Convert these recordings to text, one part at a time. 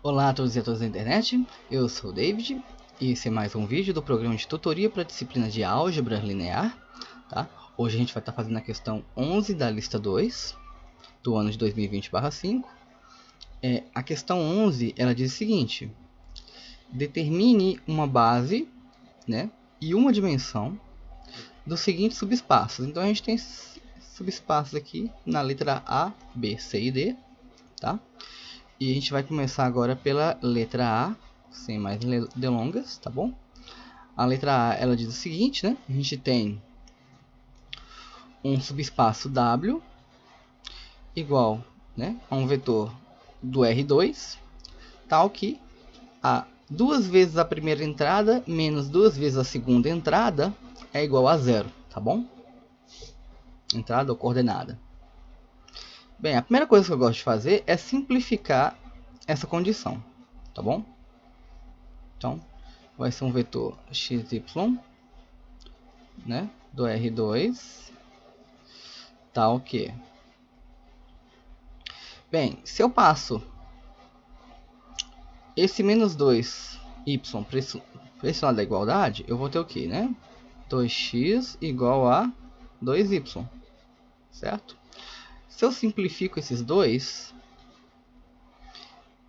Olá a todos e a todas da internet, eu sou o David e esse é mais um vídeo do programa de tutoria para a disciplina de Álgebra Linear. Tá? Hoje a gente vai estar fazendo a questão 11 da lista 2 do ano de 2020/5. A questão 11 ela diz o seguinte: determine uma base, né, e uma dimensão dos seguintes subespaços. Então a gente tem subespaços aqui na letra A, B, C e D. Tá? E a gente vai começar agora pela letra A, sem mais delongas, tá bom? A letra A, ela diz o seguinte, né? A gente tem um subespaço W igual, né, a um vetor do R2, tal que a 2 vezes a primeira entrada menos 2 vezes a segunda entrada é igual a 0, tá bom? Entrada ou coordenada. Bem, a primeira coisa que eu gosto de fazer é simplificar essa condição, tá bom? Então, vai ser um vetor xy, né, do R2, tal que... Bem, se eu passo esse menos 2y para esse lado da igualdade, eu vou ter o quê, né? 2x igual a 2y, certo? Se eu simplifico esses dois,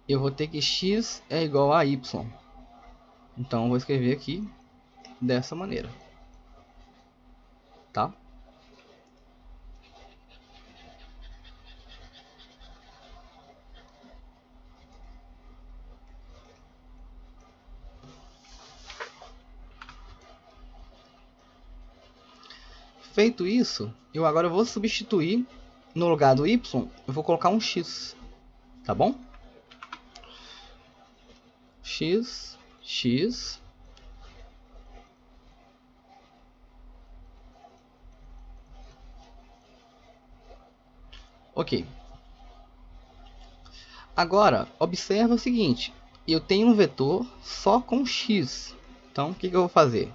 eu vou ter que x é igual a y. Então, eu vou escrever aqui dessa maneira, tá? Feito isso, eu agora vou substituir no lugar do y, eu vou colocar um x, tá bom? X. Ok. Agora, observa o seguinte. Eu tenho um vetor só com x. Então, o que eu vou fazer?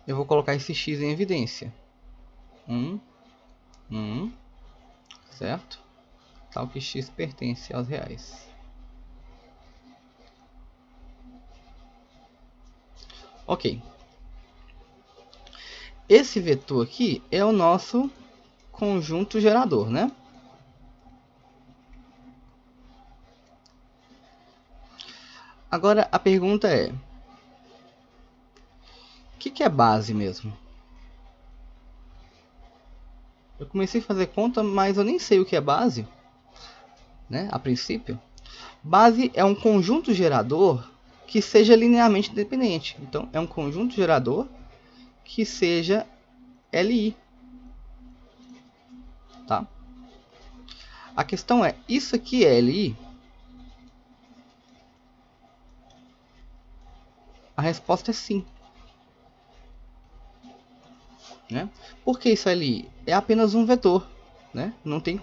Eu vou colocar esse x em evidência. 1, certo? Tal que x pertence aos reais. Ok. Esse vetor aqui é o nosso conjunto gerador, né? Agora, a pergunta é... o que é base mesmo? Eu comecei a fazer conta, mas eu nem sei o que é base, né? A princípio. Base é um conjunto gerador que seja linearmente independente. Então, é um conjunto gerador que seja Li. Tá? A questão é, isso aqui é Li? A resposta é sim. Né? Por que isso é Li? É apenas um vetor. Né? Não tem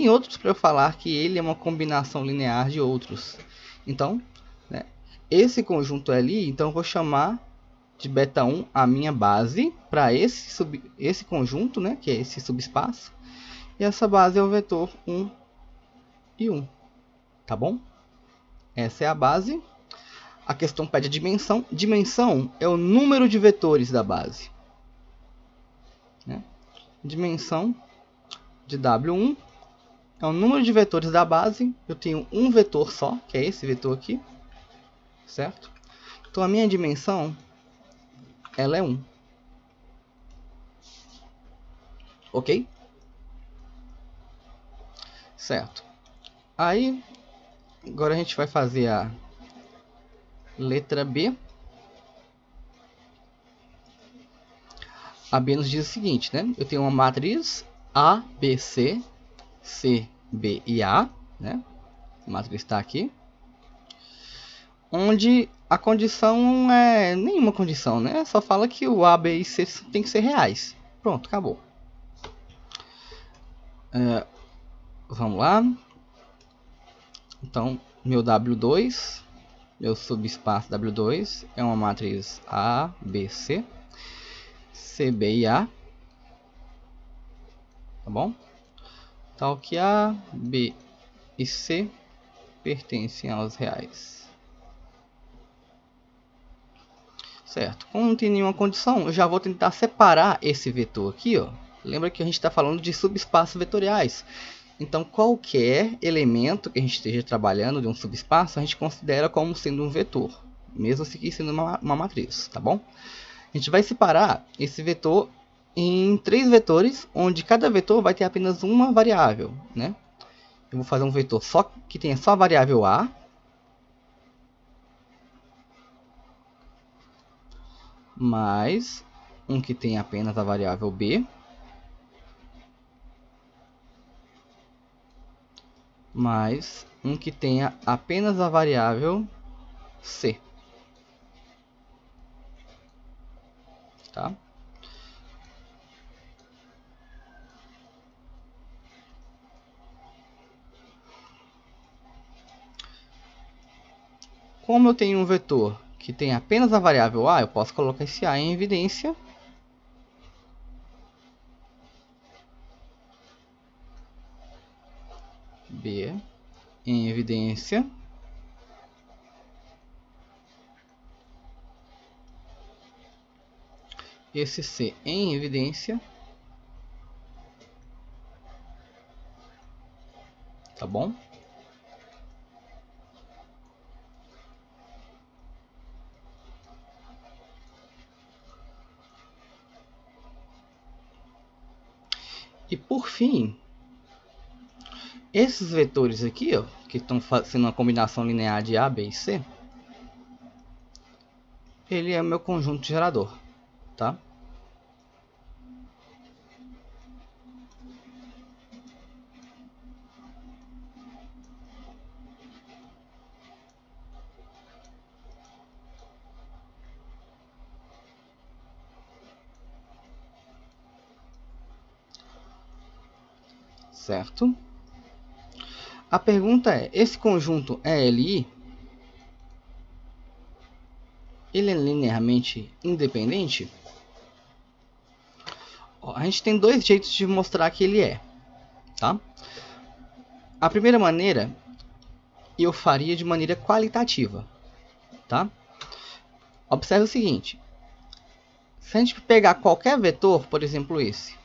outros para eu falar que ele é uma combinação linear de outros. Então, né, esse conjunto é Li, então eu vou chamar de beta 1 a minha base para esse conjunto, né, que é esse subespaço. E essa base é o vetor 1 e 1. Tá bom? Essa é a base. A questão pede a dimensão. Dimensão é o número de vetores da base. Né? Dimensão de W1 é o número de vetores da base. Eu tenho um vetor só, que é esse vetor aqui. Certo? Então, a minha dimensão ela é 1. Ok? Certo. Aí, agora a gente vai fazer a letra B. A B nos diz o seguinte, né? Eu tenho uma matriz A, B, C, C, B e A, né? A matriz está aqui. Onde a condição não é nenhuma condição, né? Só fala que o A, B e C tem que ser reais. Pronto, acabou. Vamos lá. Então, meu W2, meu subespaço W2 é uma matriz A, B, C, C, B e A. Tá bom? Tal que A, B e C pertencem aos reais. Certo? Como não tem nenhuma condição, eu já vou tentar separar esse vetor aqui, ó. Lembra que a gente está falando de subespaços vetoriais. Então, qualquer elemento que a gente esteja trabalhando de um subespaço, a gente considera como sendo um vetor, mesmo se aqui sendo uma matriz, tá bom? A gente vai separar esse vetor em 3 vetores, onde cada vetor vai ter apenas uma variável, né? Eu vou fazer um vetor só que tenha só a variável A, mais um que tem apenas a variável B, mais um que tenha apenas a variável C. Tá? Como eu tenho um vetor que tem apenas a variável A, eu posso colocar esse A em evidência. B em evidência. Esse C em evidência. Tá bom? E por fim, esses vetores aqui, ó, que estão fazendo uma combinação linear de A, B e C, ele é o meu conjunto gerador, tá? Certo? A pergunta é, esse conjunto ELI, ele é linearmente independente? Ó, a gente tem 2 jeitos de mostrar que ele é, tá? A primeira maneira, eu faria de maneira qualitativa, tá? Observe o seguinte, se a gente pegar qualquer vetor, por exemplo esse,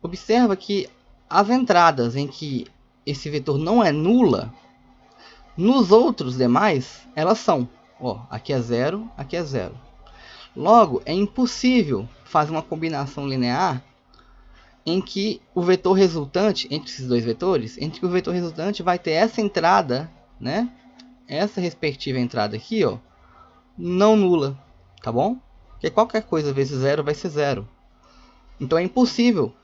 observa que as entradas em que esse vetor não é nula, nos outros demais, elas são. Ó, aqui é 0, aqui é 0. Logo, é impossível fazer uma combinação linear em que o vetor resultante, entre esses 2 vetores, entre que o vetor resultante vai ter essa entrada, né? Essa respectiva entrada aqui, ó, não nula, tá bom? Porque qualquer coisa vezes 0 vai ser 0. Então é impossível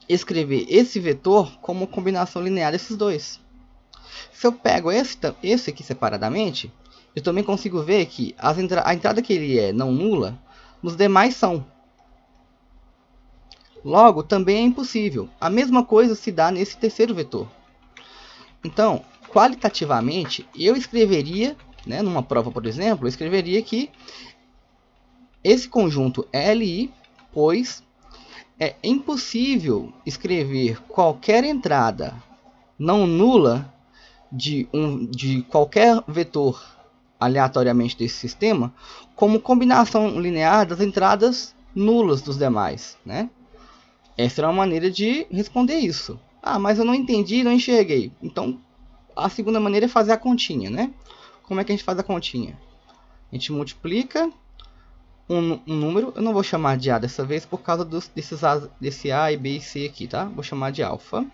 escrever esse vetor como uma combinação linear desses dois. Se eu pego esse aqui separadamente, eu também consigo ver que a entrada que ele é não nula, nos demais são. Logo, também é impossível. A mesma coisa se dá nesse terceiro vetor. Então, qualitativamente, eu escreveria, né, numa prova, por exemplo, eu escreveria que esse conjunto LI, pois é impossível escrever qualquer entrada não nula de qualquer vetor aleatoriamente desse sistema como combinação linear das entradas nulas dos demais, né? Essa é uma maneira de responder isso. Ah, mas eu não entendi, não enxerguei. Então, a segunda maneira é fazer a continha, né? Como é que a gente faz a continha? A gente multiplica um número, eu não vou chamar de A dessa vez por causa desse A e B e C aqui, tá? Vou chamar de alfa. A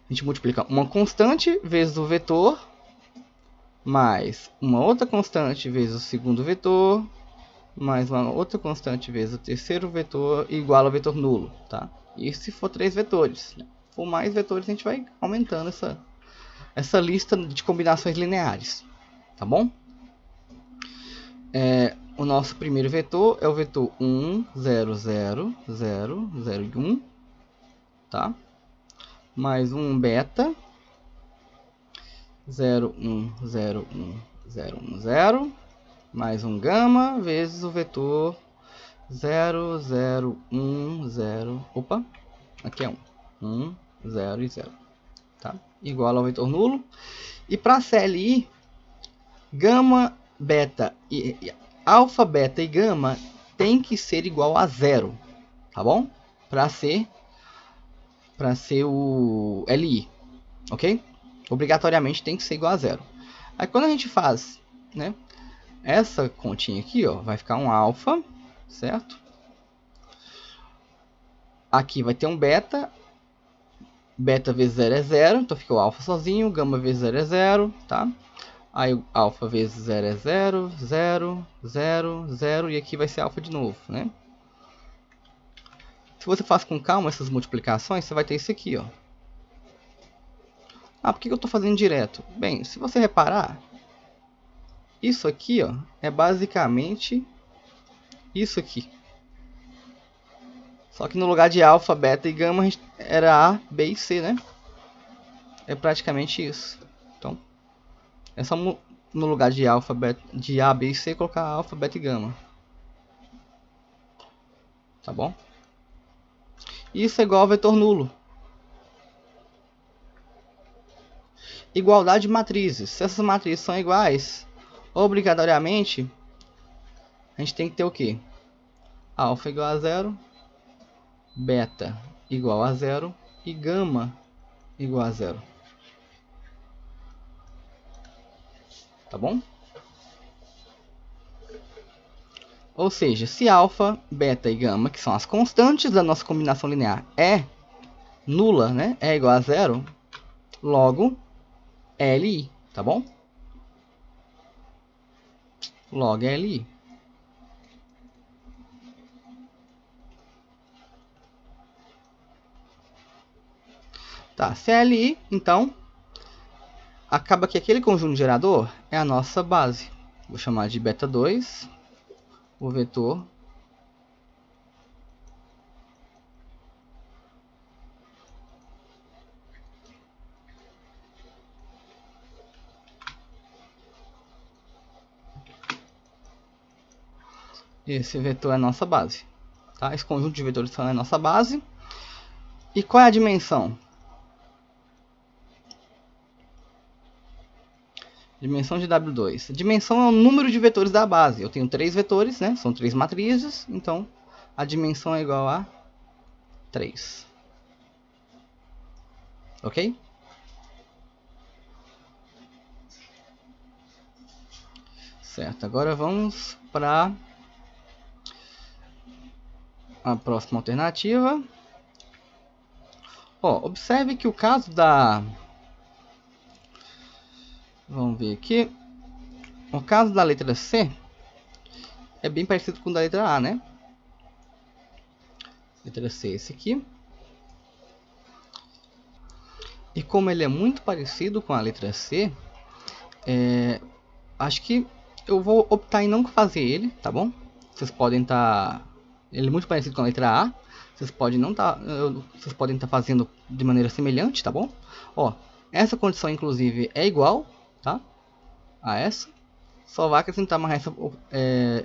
gente multiplica uma constante vezes o vetor, mais uma outra constante vezes o segundo vetor, mais uma outra constante vezes o terceiro vetor, igual ao vetor nulo, tá? Isso se for 3 vetores. Se for mais vetores, a gente vai aumentando essa lista de combinações lineares, tá bom? O nosso primeiro vetor é o vetor 1, 0, 0, 0, 0 e 1, tá? Mais um beta, 0, 1, 0, 1, 0, 1, 0, mais um gama, vezes o vetor 0, 0, 1, 0, opa, aqui é 1, 1, 0 e 0, tá? igual ao vetor nulo. E para CLI, gama, beta e alfa, beta e gama tem que ser igual a 0, tá bom? Para ser o LI, ok? Obrigatoriamente tem que ser igual a 0. Aí quando a gente faz, né, essa continha aqui, ó, vai ficar um alfa, certo? Aqui vai ter um beta. Beta vezes 0 é 0, então fica o alfa sozinho. Gama vezes 0 é 0, tá? Aí o alfa vezes 0 é 0, 0, 0, 0. E aqui vai ser alfa de novo, né? Se você faz com calma essas multiplicações, você vai ter isso aqui, ó. Ah, por que eu estou fazendo direto? Bem, se você reparar, isso aqui, ó, é basicamente isso aqui. Só que no lugar de alfa, beta e gama, era A, B e C, né? É praticamente isso. Então, é só no lugar de alfa, beta, de A, B e C, colocar alfa, beta e gama. Tá bom? Isso é igual ao vetor nulo. Igualdade de matrizes. Se essas matrizes são iguais, obrigatoriamente, a gente tem que ter o quê? Alfa igual a 0, beta igual a 0 e gama igual a 0. Tá bom? Ou seja, se alfa, beta e gama, que são as constantes da nossa combinação linear, é nula, né? É igual a 0, logo LI, tá bom? Log LI. Tá, CLI, então, acaba que aquele conjunto gerador é a nossa base. Vou chamar de beta 2, o vetor esse vetor é a nossa base, tá? Esse conjunto de vetores são a nossa base. E qual é a dimensão? Dimensão de W2. A dimensão é o número de vetores da base. Eu tenho 3 vetores, né? São 3 matrizes, então a dimensão é igual a 3. Ok? Certo, agora vamos para a próxima alternativa. Ó, observe que o caso da... Vamos ver aqui. O caso da letra C é bem parecido com o da letra A, né? Letra C, esse aqui. E como ele é muito parecido com a letra C, acho que eu vou optar em não fazer ele, tá bom? Vocês podem estar... Ele é muito parecido com a letra A. Vocês podem não tá, vocês podem estar fazendo de maneira semelhante, tá bom? Ó, essa condição inclusive é igual, tá? A essa. Só vai acrescentar mais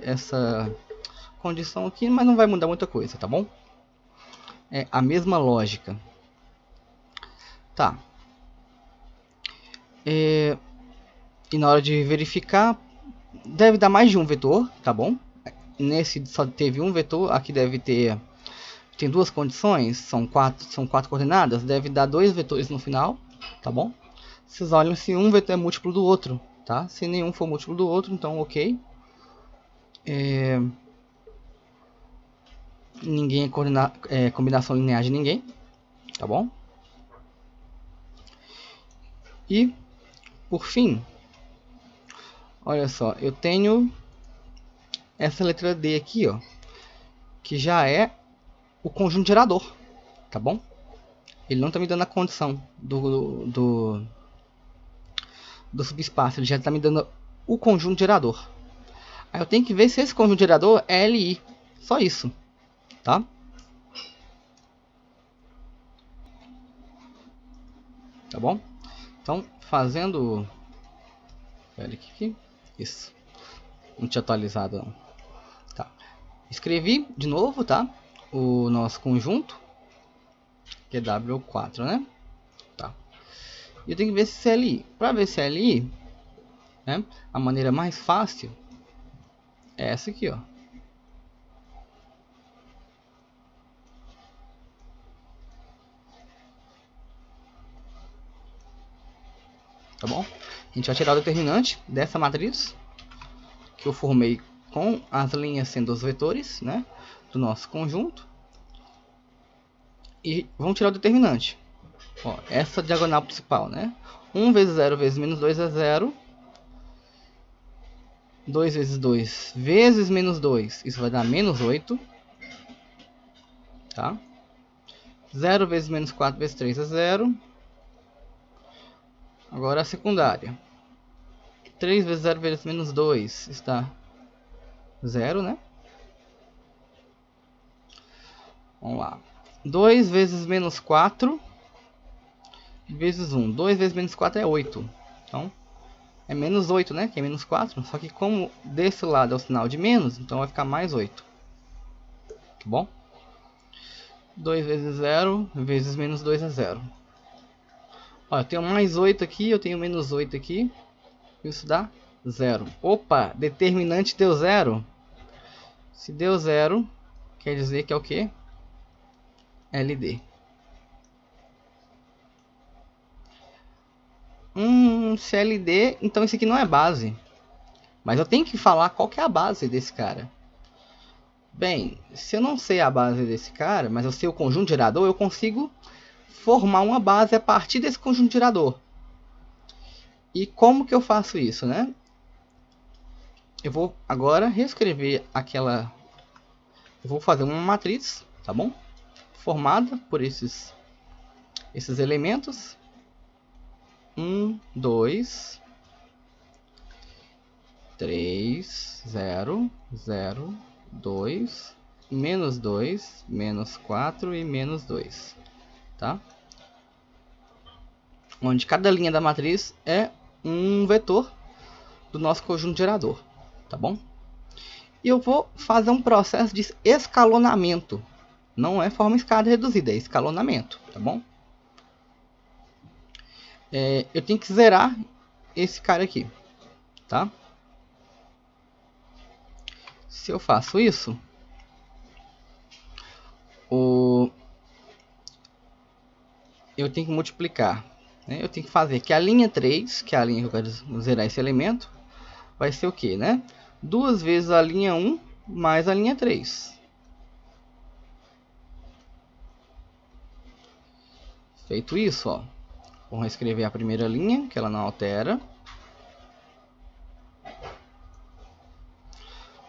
essa condição aqui, mas não vai mudar muita coisa, tá bom? É a mesma lógica. Tá. E na hora de verificar, deve dar mais de um vetor, tá bom? Nesse só teve um vetor, aqui deve ter... Tem duas condições, são quatro coordenadas, deve dar 2 vetores no final, tá bom? Vocês olham se um vetor é múltiplo do outro, tá? Se nenhum for múltiplo do outro, então ok. Ninguém é combinação linear de ninguém, tá bom? E, por fim, olha só, eu tenho essa letra D aqui, ó, que já é o conjunto gerador, tá bom? Ele não está me dando a condição do subespaço, ele já está me dando o conjunto gerador. Aí eu tenho que ver se esse conjunto gerador é LI, só isso, tá? Tá bom? Então, fazendo... Olha aqui, isso. Não tinha atualizado não. Tá. Escrevi de novo, tá? O nosso conjunto, que é W4, né? Tá. E eu tenho que ver esse CLI. Para ver CLI, né, a maneira mais fácil é essa aqui, ó. Tá bom? A gente vai tirar o determinante dessa matriz que eu formei com as linhas sendo os vetores, né, do nosso conjunto. E vamos tirar o determinante. Ó, essa diagonal principal, né? 1 vezes 0 vezes menos 2 é 0. 2 vezes 2 vezes menos 2, isso vai dar menos 8. Tá? 0 vezes menos 4 vezes 3 é 0. Agora a secundária. 3 vezes 0 vezes menos 2 está 0, né? Vamos lá. 2 vezes menos 4 vezes 1. 2 vezes menos 4 é 8. Então, é menos 8, né? Que é menos 4. Só que como desse lado é o sinal de menos, então vai ficar mais 8. Tá bom? 2 vezes 0 vezes menos 2 é 0. Ó, eu tenho mais 8 aqui, eu tenho menos 8 aqui. Isso dá 0. Opa, determinante deu 0. Se deu 0, quer dizer que é o quê? LD. Se é LD, então isso aqui não é base. Mas eu tenho que falar qual que é a base desse cara. Bem, se eu não sei a base desse cara, mas eu sei o conjunto gerador, eu consigo formar uma base a partir desse conjunto gerador. E como que eu faço isso, né? Eu vou agora reescrever aquela... Eu vou fazer uma matriz, tá bom? Formada por esses elementos. 1, 2, 3, 0, 0, 2, menos 2, menos 4 e menos 2. Tá? Onde cada linha da matriz é um vetor do nosso conjunto gerador. Tá bom? E eu vou fazer um processo de escalonamento. Não é forma escada reduzida, é escalonamento. Tá bom? Eu tenho que zerar esse cara aqui. Tá? Se eu faço isso, eu tenho que multiplicar. Né? Eu tenho que fazer que a linha 3, que é a linha que eu quero zerar esse elemento, vai ser o que, né? 2 vezes a linha 1 mais a linha 3. Feito isso, ó, vamos reescrever a primeira linha, que ela não altera.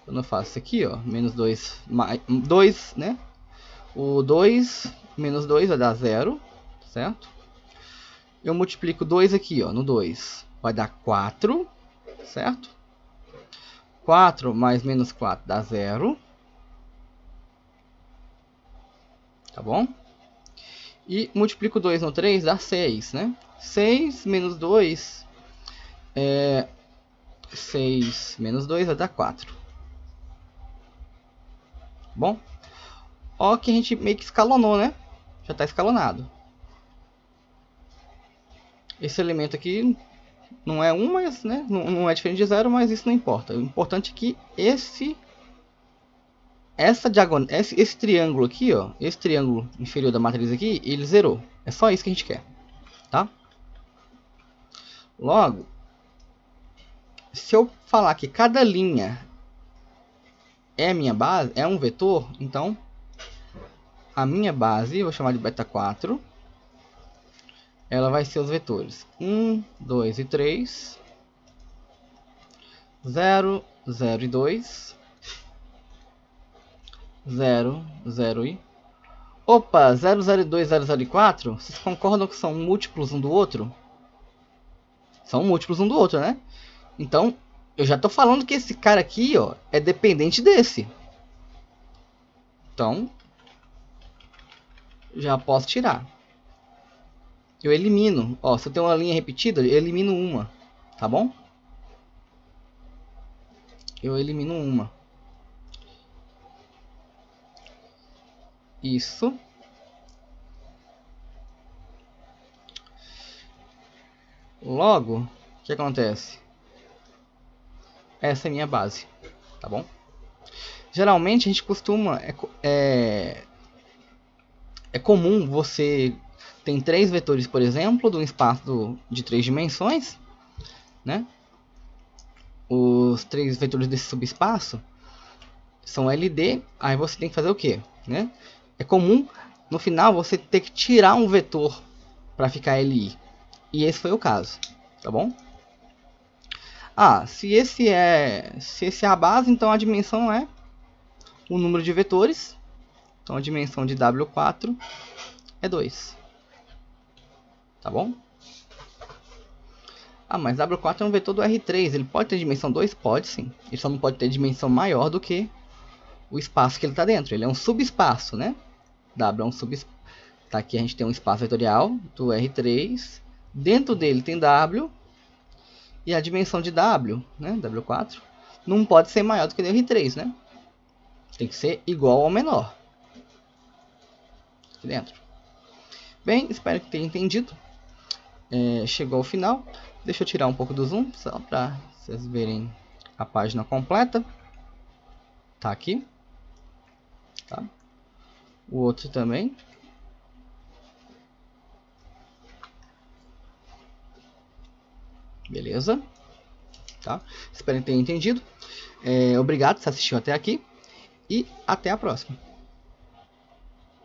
Quando eu faço isso aqui, ó, menos 2, mais 2, né? O 2 menos 2 vai dar 0, certo? Eu multiplico 2 aqui, ó, no 2, vai dar 4, certo? 4 mais menos 4 dá 0. Tá bom? E multiplico 2 no 3 dá 6, né? 6 menos 2 é... 6 menos 2 vai dar 4. Bom? Ó que a gente meio que escalonou, né? Já está escalonado. Esse elemento aqui não é 1, mas né? Não é diferente de 0, mas isso não importa. O importante é que esse triângulo aqui, ó, esse triângulo inferior da matriz aqui, ele zerou. É só isso que a gente quer, tá? Logo, se eu falar que cada linha é minha base, é um vetor, então a minha base, eu vou chamar de beta 4, ela vai ser os vetores 1, 2 e 3, 0, 0 e 2, 0, 0 e... Opa, 0, 0 e 2, 0, 0 e 4, vocês concordam que são múltiplos um do outro? São múltiplos um do outro, né? Então, eu já estou falando que esse cara aqui, ó, é dependente desse. Então, já posso tirar. Eu elimino. Ó, se eu tenho uma linha repetida, eu elimino uma. Tá bom? Eu elimino uma. Isso. Logo, o que acontece? Essa é a minha base, tá bom? Geralmente a gente costuma... É comum você... Tem 3 vetores, por exemplo, de um espaço de 3 dimensões, né? Os 3 vetores desse subespaço são LD, aí você tem que fazer o quê? Né? É comum, no final, você ter que tirar um vetor para ficar LI. E esse foi o caso, tá bom? Se esse é a base, então a dimensão é o número de vetores. Então a dimensão de W4 é 2. Tá bom? Mas W4 é um vetor do R3. Ele pode ter dimensão 2? Pode sim. Ele só não pode ter dimensão maior do que o espaço que ele está dentro. Ele é um subespaço, né? W é um subespaço. Tá, aqui a gente tem um espaço vetorial do R3. Dentro dele tem W. E a dimensão de W, né? W4, não pode ser maior do que o R3, né? Tem que ser igual ou menor. Aqui dentro. Bem, espero que tenha entendido. Chegou ao final. Deixa eu tirar um pouco do zoom, só para vocês verem a página completa. Tá aqui. Tá? O outro também. Beleza? Tá? Espero que tenha entendido. Obrigado por assistir até aqui. E até a próxima.